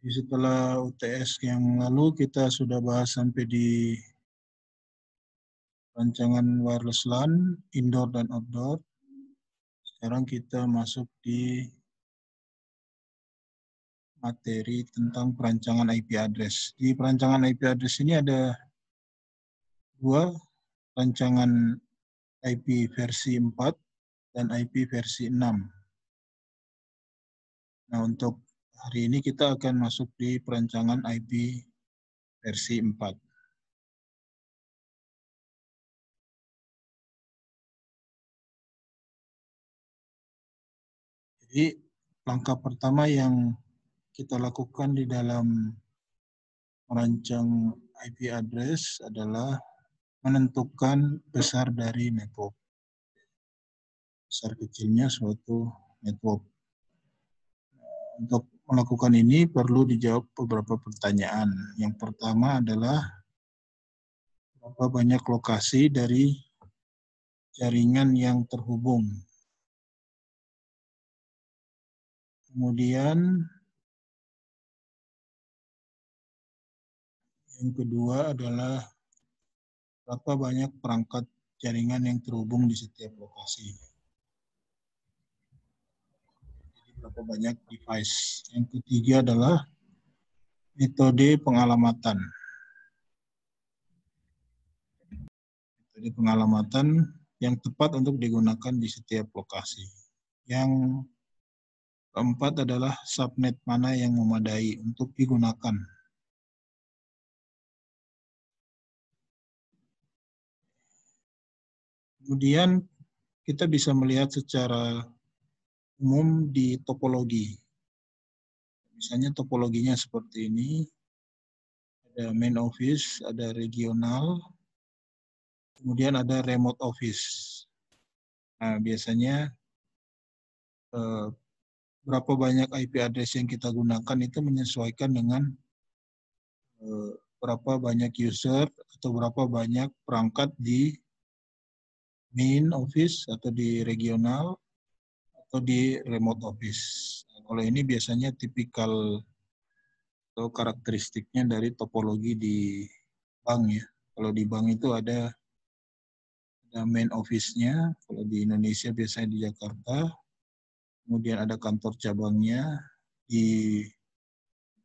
Jadi setelah UTS yang lalu kita sudah bahas sampai di rancangan wireless LAN, indoor dan outdoor. Sekarang kita masuk di materi tentang perancangan IP address. Di perancangan IP address ini ada dua, rancangan IP versi 4 dan IP versi 6. Nah, untuk hari ini kita akan masuk di perancangan IP versi 4. Jadi, langkah pertama yang kita lakukan di dalam merancang IP address adalah menentukan besar dari network. Besar kecilnya suatu network. Untuk melakukan ini perlu dijawab beberapa pertanyaan. Yang pertama adalah berapa banyak lokasi dari jaringan yang terhubung. Kemudian yang kedua adalah berapa banyak perangkat jaringan yang terhubung di setiap lokasi. Jadi berapa banyak device. Yang ketiga adalah metode pengalamatan. Metode pengalamatan yang tepat untuk digunakan di setiap lokasi. Yang keempat adalah subnet mana yang memadai untuk digunakan. Kemudian kita bisa melihat secara umum di topologi. Misalnya topologinya seperti ini. Ada main office, ada regional, kemudian ada remote office. Nah, biasanya berapa banyak IP address yang kita gunakan itu menyesuaikan dengan berapa banyak user atau berapa banyak perangkat di main office atau di regional atau di remote office. Nah, kalau ini biasanya tipikal atau karakteristiknya dari topologi di bank ya. Kalau di bank itu ada main office-nya, kalau di Indonesia biasanya di Jakarta, kemudian ada kantor cabangnya di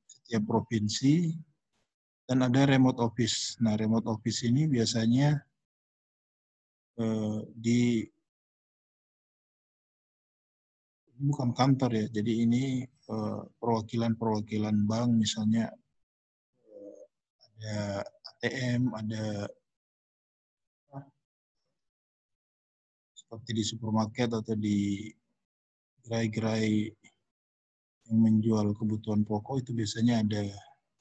setiap provinsi, dan ada remote office. Nah, remote office ini biasanya di bukan kantor ya, jadi ini perwakilan-perwakilan bank, misalnya ada ATM, ada seperti di supermarket atau di gerai-gerai yang menjual kebutuhan pokok, itu biasanya ada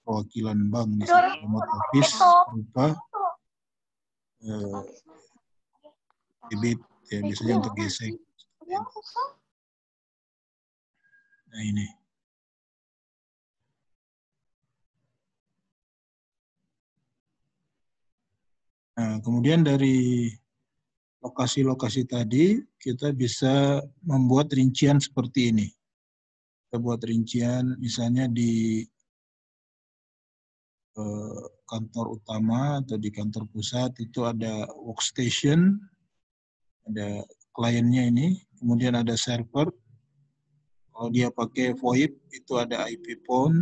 perwakilan bank di remote office berupa debit ya, biasanya untuk gesek. Nah, ini. Nah, kemudian dari lokasi-lokasi tadi kita bisa membuat rincian seperti ini. Kita buat rincian misalnya di kantor utama atau di kantor pusat itu ada workstation, ada kliennya ini, kemudian ada server. Kalau dia pakai VoIP itu ada IP phone,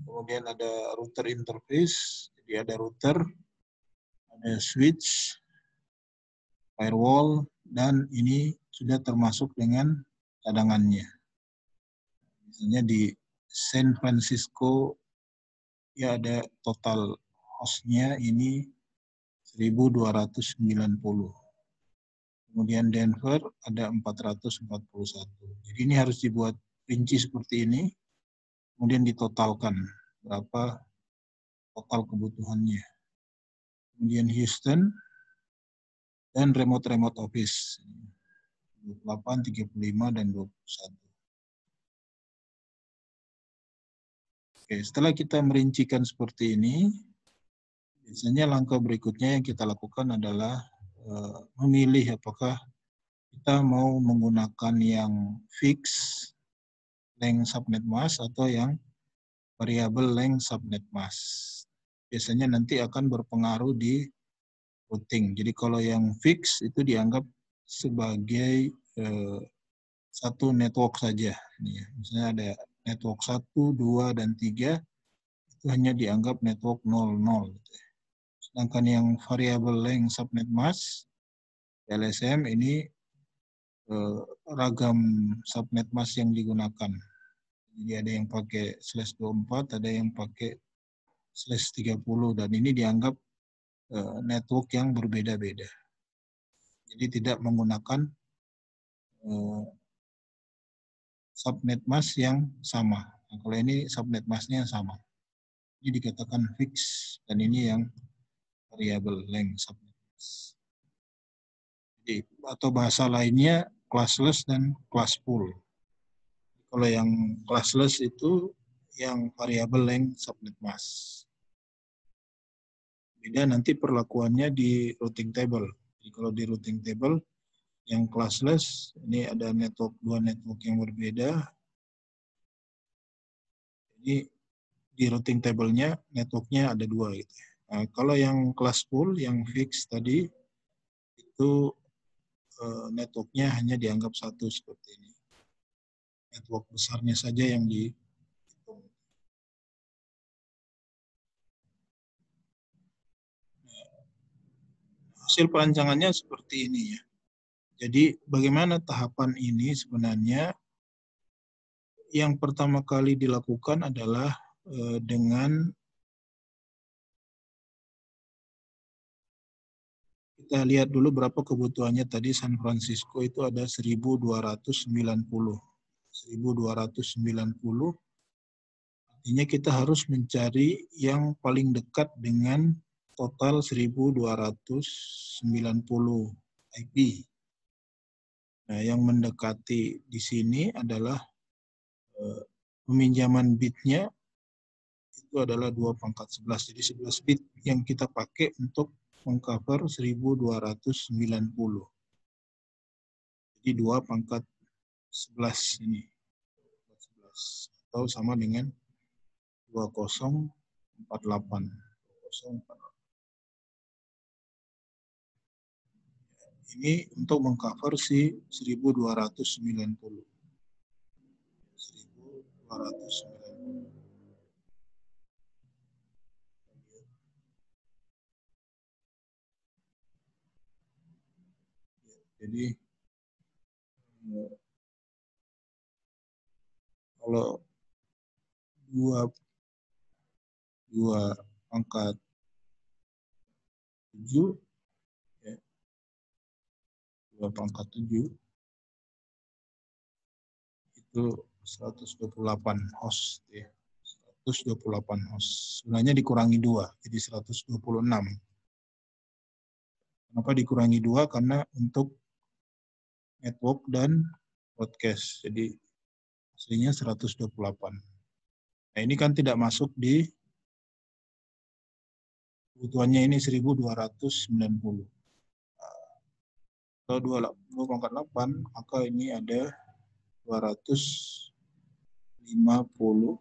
kemudian ada router interface, jadi ada router, ada switch, firewall, dan ini sudah termasuk dengan cadangannya. Misalnya di San Francisco ya ada total hostnya ini 1290. Kemudian Denver ada 441. Jadi ini harus dibuat rinci seperti ini, kemudian ditotalkan berapa total kebutuhannya. Kemudian Houston dan remote office 28, 35, dan 21. Oke, setelah kita merincikan seperti ini, biasanya langkah berikutnya yang kita lakukan adalah memilih apakah kita mau menggunakan yang fix length subnet mask atau yang variable length subnet mask. Biasanya nanti akan berpengaruh di routing. Jadi kalau yang fix itu dianggap sebagai satu network saja. Misalnya ada network 1, 2, dan 3, itu hanya dianggap network 00. Sedangkan yang variable length subnet mask, LSM, ini ragam subnet mask yang digunakan. Jadi ada yang pakai /24, ada yang pakai /30, dan ini dianggap network yang berbeda-beda. Jadi tidak menggunakan subnet mask yang sama. Nah, kalau ini subnet masknya yang sama. Ini dikatakan fix, dan ini yang variable length subnet mask. Jadi, atau bahasa lainnya classless dan class pool. Kalau yang classless itu yang variable length subnet mask. Beda nanti perlakuannya di routing table. Jadi kalau di routing table yang classless, ini ada dua network yang berbeda. Jadi di routing table-nya networknya ada dua gitu. Nah, kalau yang class pool, yang fix tadi, itu networknya hanya dianggap satu seperti ini. Network besarnya saja yang dihitung. Hasil perancangannya seperti ini ya. Jadi bagaimana tahapan ini sebenarnya? Yang pertama kali dilakukan adalah dengan kita lihat dulu berapa kebutuhannya tadi. San Francisco itu ada 1290. 1290, artinya kita harus mencari yang paling dekat dengan total 1290 IP. Nah, yang mendekati di sini adalah peminjaman bitnya itu adalah 2/11. Jadi 11 bit yang kita pakai untuk mengcover 1290. Jadi 2/11 ini. 11, atau sama dengan 2048. 2048. Ini untuk mengcover si 1290. 1290. Jadi kalau 2/7 ya, 2/7 itu 128 host ya. 128 host. Sebenarnya dikurangi 2, jadi 126. Kenapa dikurangi 2? Karena untuk network dan broadcast. Jadi aslinya 128. Nah, ini kan tidak masuk di kebutuhannya, ini 1290. Kalau 2/8, maka ini ada 256.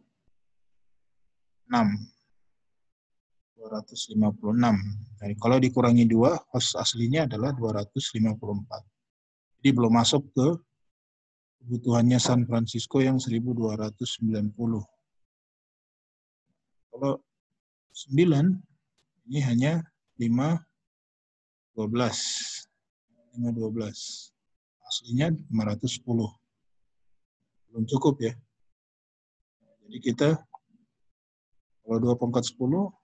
256. Jadi kalau dikurangi 2, host aslinya adalah 254. Jadi belum masuk ke kebutuhannya San Francisco yang 1290. Kalau 9, ini hanya 512. 512. Aslinya 510. Belum cukup ya. Jadi kita kalau 2/10,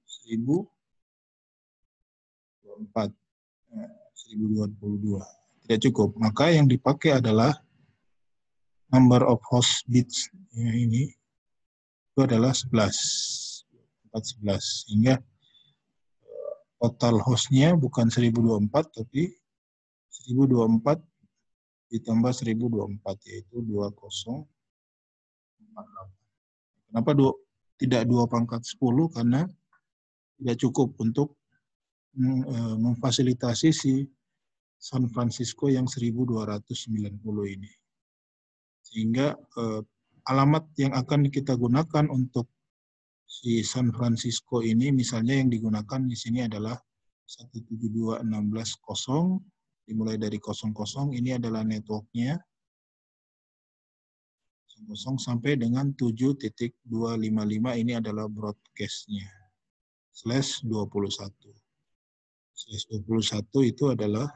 1024. 1022. Tidak cukup. Maka yang dipakai adalah number of host bits ini itu adalah 11. 11. Sehingga total hostnya bukan 1024, tapi 1024 ditambah 1024, yaitu 2048. Kenapa tidak 2/10? Karena tidak cukup untuk memfasilitasi si San Francisco yang 1290 ini. Sehingga alamat yang akan kita gunakan untuk si San Francisco ini, misalnya yang digunakan di sini adalah 172.16.0, dimulai dari 00, ini adalah networknya, 0 sampai dengan 7.255, ini adalah broadcast-nya, /21. /21 itu adalah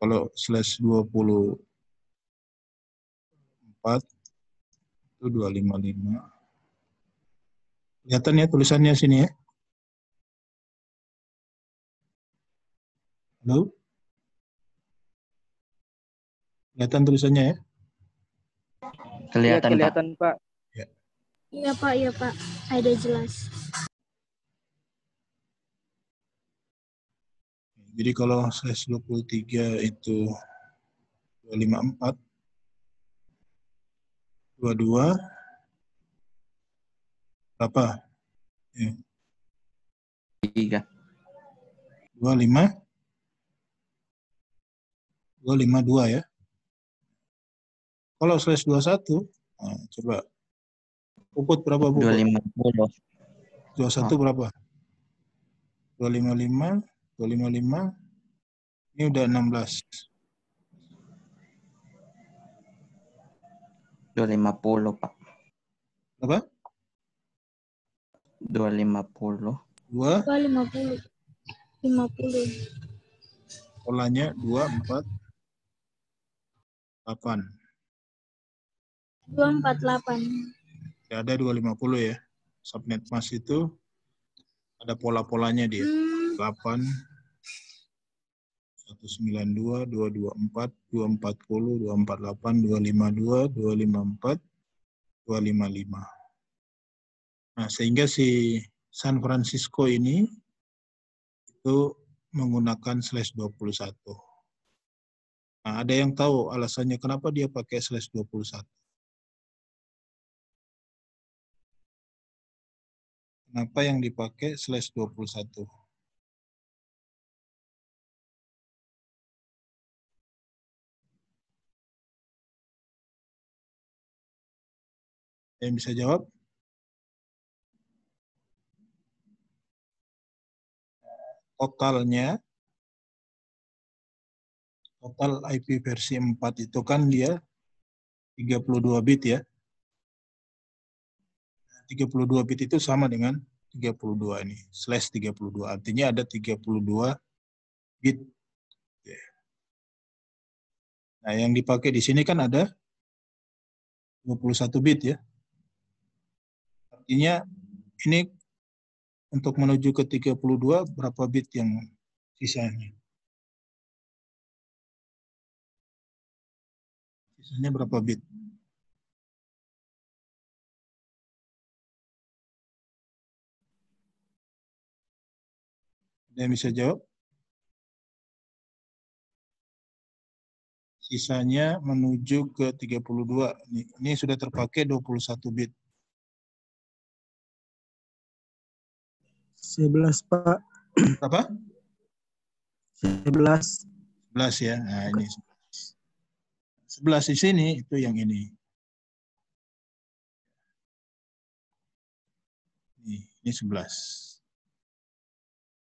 kalau /24 itu 255. Kelihatan ya tulisannya sini ya? Halo? Kelihatan tulisannya ya? Kelihatan, ya, kelihatan Pak. Ya. Iya Pak, ada jelas. Jadi kalau /23 itu 254, 22 berapa? Ya. 3. 252 ya. Kalau /21, nah, coba Puput berapa Puput? 250. 21 berapa? 255, 255, ini udah 16. 250, Pak. Berapa? 250. 250. 50. Polanya 248. 248. Ya, ada 250 ya. Subnet mas itu ada pola-polanya dia. 8, 192, 224, 240, 248, 252, 254, 255. Nah, sehingga si San Francisco ini itu menggunakan /21. Nah, ada yang tahu alasannya kenapa dia pakai /21? Kenapa yang dipakai /21? Yang bisa jawab? Total IP versi 4 itu kan dia 32 bit ya. 32 bit itu sama dengan 32 ini, /32. Artinya ada 32 bit. Nah, yang dipakai di sini kan ada 21 bit ya. Artinya ini untuk menuju ke 32 berapa bit yang sisanya? Sisanya berapa bit? Ada yang bisa jawab? Sisanya menuju ke 32. Ini sudah terpakai 21 bit. 11, Pak. Berapa? 11. 11 ya. Nah, ini 11 di sini itu yang ini. Ini 11.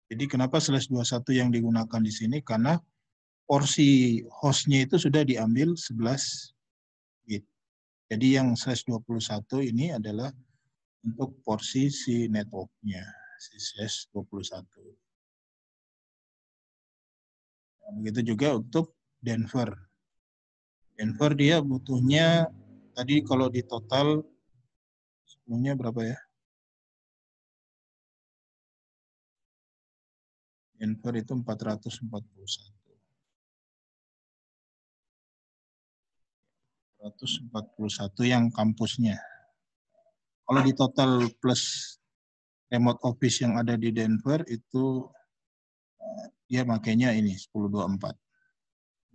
Jadi kenapa /21 yang digunakan di sini? Karena porsi hostnya itu sudah diambil 11 bit. Jadi yang /21 ini adalah untuk porsi si networknya, si /21. Nah, begitu juga untuk Denver. Denver dia butuhnya, tadi kalau di total, sebelumnya berapa ya? Denver itu 441. 441 yang kampusnya. Kalau di total plus remote office yang ada di Denver itu dia makainya ini 1024.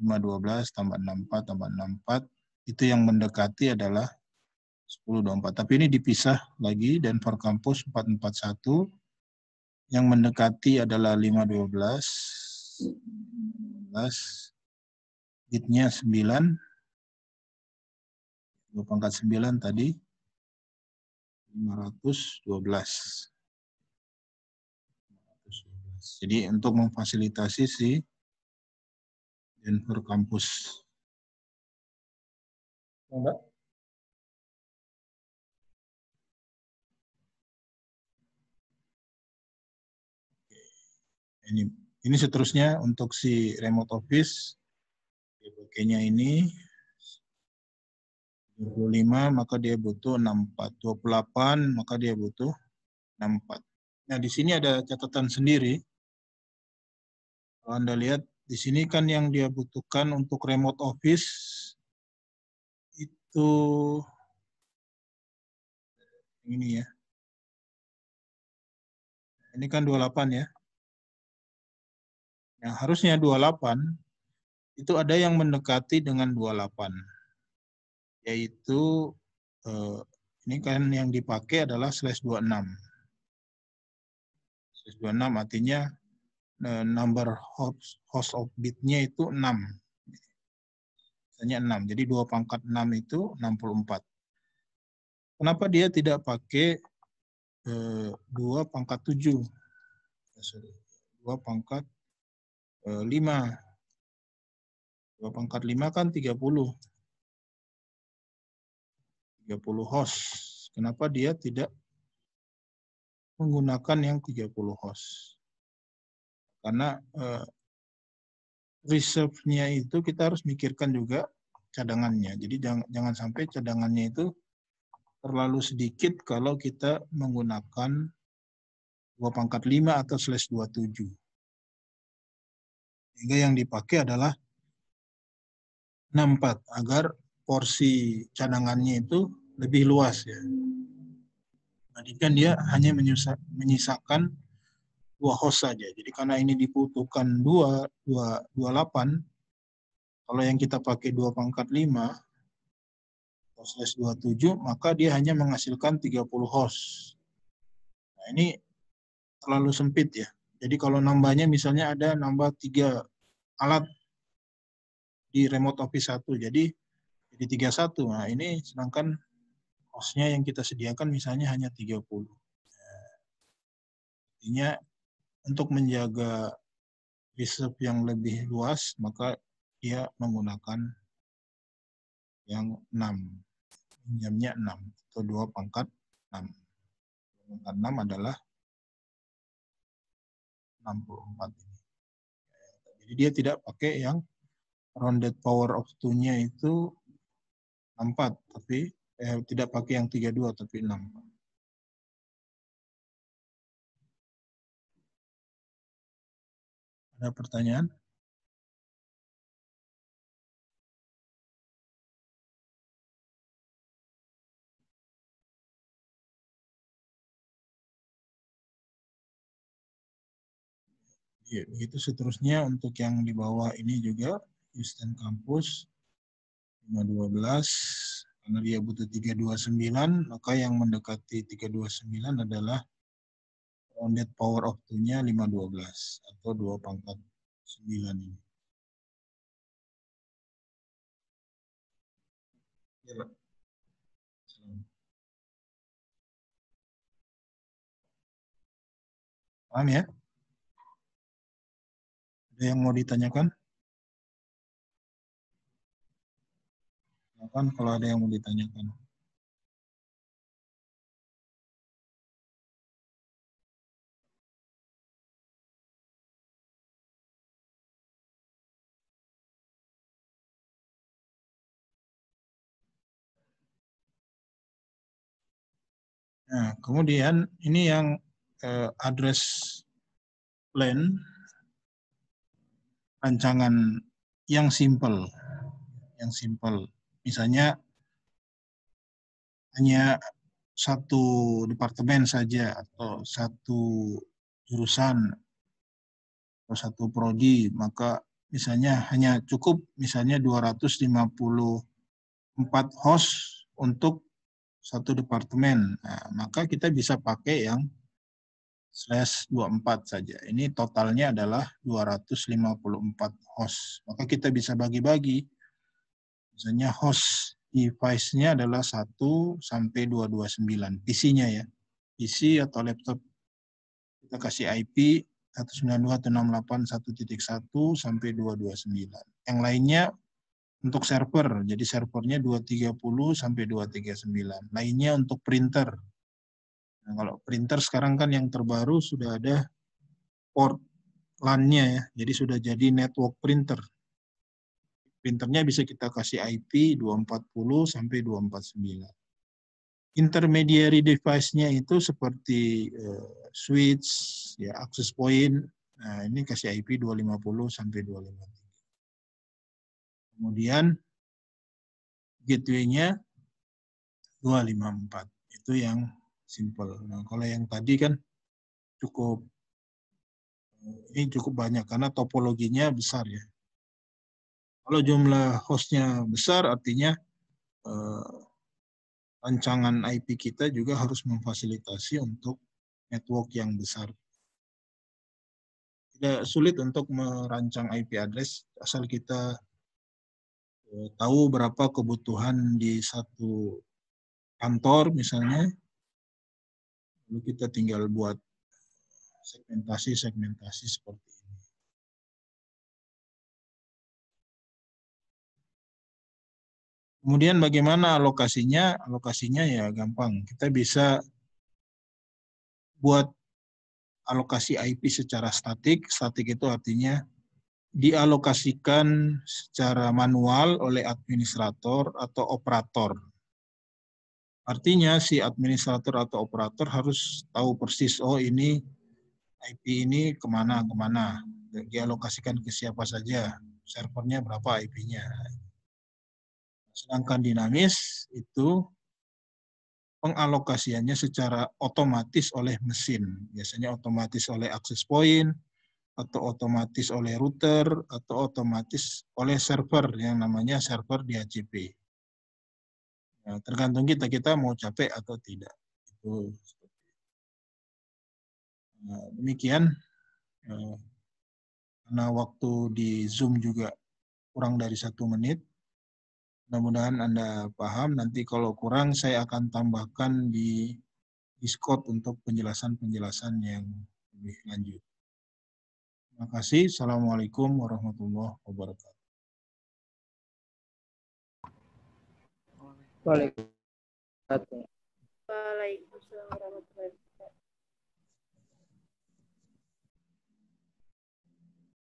512 tambah 64 tambah 64 itu yang mendekati adalah 1024. Tapi ini dipisah lagi, Denver Campus 441 yang mendekati adalah 512 16. Bitnya 9. 2 pangkat 9 tadi 512. Jadi untuk memfasilitasi si Denver Campus. Mbak? Ini seterusnya untuk si remote office. Pakainya ini 25, maka dia butuh 64. 28, maka dia butuh 64. Nah, di sini ada catatan sendiri. Kalau Anda lihat, di sini kan yang dia butuhkan untuk remote office itu ini ya. Ini kan 28 ya. Yang harusnya 28 itu ada yang mendekati dengan 28. Yaitu ini kan yang dipakai adalah /26. /26 artinya number host of bitnya itu 6. Misalnya 6. Jadi 2 pangkat 6 itu 64. Kenapa dia tidak pakai 2 pangkat 7? 2 pangkat 5. 2 pangkat 5 kan 30. 30 host. Kenapa dia tidak menggunakan yang 30 host? Karena reserve-nya itu kita harus mikirkan juga cadangannya. Jadi jangan sampai cadangannya itu terlalu sedikit kalau kita menggunakan 2 pangkat 5 atau /27. Sehingga yang dipakai adalah 64 agar porsi cadangannya itu lebih luas ya. Dibandingkan dia hanya menyisakan 2 host saja. Jadi karena ini dibutuhkan 28, kalau yang kita pakai 2 pangkat 5 atau /27, maka dia hanya menghasilkan 30 host. Nah, ini terlalu sempit ya. Jadi kalau nambahnya misalnya ada nambah 3 alat di remote office 1, jadi 31. Nah, ini sedangkan hostnya yang kita sediakan misalnya hanya 30. Artinya untuk menjaga reserve yang lebih luas, maka dia menggunakan yang 6. Jamnya 6 atau 2 pangkat 6. 2 pangkat 6 adalah 64. Jadi dia tidak pakai yang rounded power of 2-nya itu 4, tapi tidak pakai yang 32 tapi 6. Ada pertanyaan? Ya, begitu seterusnya untuk yang di bawah ini juga Houston Campus 512, karena dia butuh 329, maka yang mendekati 329 adalah rounded power of 2-nya 512 atau 2 pangkat 9 ini. Ya, Pak. Paham ya? Ada yang mau ditanyakan? Silakan kalau ada yang mau ditanyakan. Nah, kemudian ini yang address plan, rancangan yang simple. Yang simple. Misalnya hanya satu departemen saja atau satu jurusan atau satu prodi, maka misalnya hanya cukup misalnya 254 host untuk satu departemen. Nah, maka kita bisa pakai yang 24 saja. Ini totalnya adalah 254 host. Maka kita bisa bagi-bagi. Misalnya host device-nya adalah 1 sampai 229. PC-nya ya. PC atau laptop. Kita kasih IP 192.168.1.1 sampai 229. Yang lainnya untuk server. Jadi servernya 230 sampai 239. Lainnya untuk printer. Nah, kalau printer sekarang kan yang terbaru sudah ada port LAN-nya ya. Jadi sudah jadi network printer. Printernya bisa kita kasih IP 240 sampai 249. Intermediary device-nya itu seperti switch, ya, access point. Nah, ini kasih IP 250 sampai 253. Kemudian gateway-nya 254. Itu yang simple. Nah, kalau yang tadi kan ini cukup banyak karena topologinya besar ya. Kalau jumlah hostnya besar artinya rancangan IP kita juga harus memfasilitasi untuk network yang besar. Tidak sulit untuk merancang IP address asal kita tahu berapa kebutuhan di satu kantor misalnya, lalu kita tinggal buat segmentasi seperti ini. Kemudian bagaimana alokasinya? Alokasinya ya gampang. Kita bisa buat alokasi IP secara statik. Statik itu artinya dialokasikan secara manual oleh administrator atau operator. Artinya si administrator atau operator harus tahu persis, oh ini IP ini kemana, dialokasikan ke siapa saja, servernya berapa IP-nya. Sedangkan dinamis itu pengalokasiannya secara otomatis oleh mesin. Biasanya otomatis oleh access point, atau otomatis oleh router, atau otomatis oleh server yang namanya server DHCP. Nah, tergantung kita mau capek atau tidak. Itu. Nah, demikian. Karena waktu di Zoom juga kurang dari 1 menit. Mudah-mudahan Anda paham. Nanti kalau kurang saya akan tambahkan di Discord untuk penjelasan-penjelasan yang lebih lanjut. Terima kasih. Assalamualaikum warahmatullahi wabarakatuh. Waalaikumsalam warahmatullahi wabarakatuh.